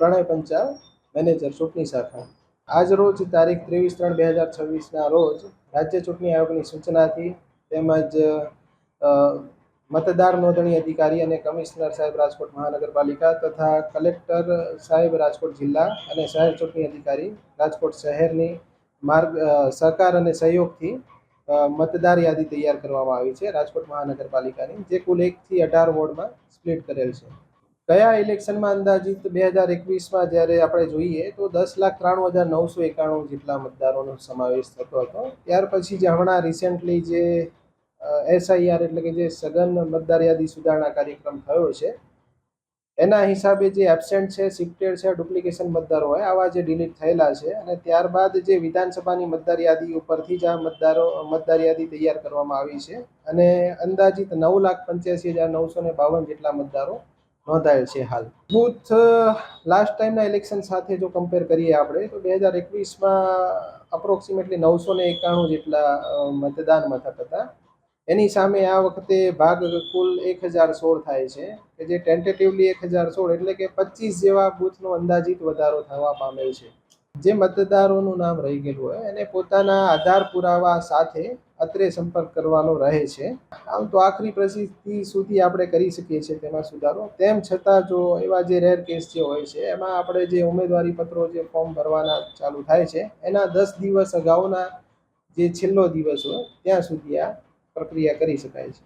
પ્રણય Panchal, manager ચૂંટણી શાખા. આજ રોજ તારીખ 23/3/2026ના રોજ રાજ્ય ચૂંટણી આયોગની સૂચનાથી તેમજ મતદાર નોંધણી અધિકારી અને કમિશનર સાહેબ રાજકોટ મહાનગરપાલિકા તથા કલેક્ટર સાહેબ રાજકોટ જિલ્લા અને શહેર ચૂંટણી અધિકારી રાજકોટ શહેરની સહકાર અને સહયોગથી મતદાર યાદી તૈયાર કરવામાં આવી છે રાજકોટ મહાનગરપાલિકાની, જે કુલ 1 થી 18 વોર્ડમાં સ્પ્લિટ કરેલ છે. કયા ઇલેક્શનમાં અંદાજિત 2021માં જ્યારે આપણે જોઈએ તો 10,93,991 જેટલા મતદારોનો સમાવેશ થતો હતો. ત્યાર પછી જે હમણાં રિસેન્ટલી જે SIR એટલે કે જે સઘન મતદાર યાદી સુધારણા કાર્યક્રમ થયો છે એના હિસાબે જે એબસેન્ટ છે, શિફ્ટેડ છે, ડુપ્લિકેશન મતદારો હોય આવા જે ડિલીટ થયેલા છે અને ત્યારબાદ જે વિધાનસભાની મતદાર યાદી ઉપરથી જ આ મતદાર યાદી તૈયાર કરવામાં આવી છે અને અંદાજિત 9,85,952 જેટલા મતદારો નોંધાયેલ છે હાલ. બૂથ લાસ્ટ ટાઈમના ઇલેક્શન સાથે જો કમ્પેર કરીએ આપણે તો 2021માં અપ્રોક્સિમેટલી 991 જેટલા મતદાન મથક હતા. એની સામે આ વખતે ભાગ કુલ 1016 થાય છે કે જે ટેન્ટેટિવલી 1016 એટલે કે 25 જેવા બૂથનો અંદાજિત વધારો થવા પામેલ છે. જે મતદારોનું નામ રહી ગયેલું હોય એને પોતાના આધાર પુરાવા સાથે અત્રે સંપર્ક કરવાનો રહે છે. આમ તો આખરી પરિસ્થિતિ સુધી આપણે કરી શકીએ છીએ તેમાં સુધારો. તેમ છતાં જો એવા જે રેર કેસ જે હોય છે એમાં આપણે જે ઉમેદવારી પત્રો જે ફોર્મ ભરવાના ચાલુ થાય છે એના 10 દિવસ અગાઉના જે છેલ્લો દિવસ હોય ત્યાં સુધી આ પ્રક્રિયા કરી શકાય છે.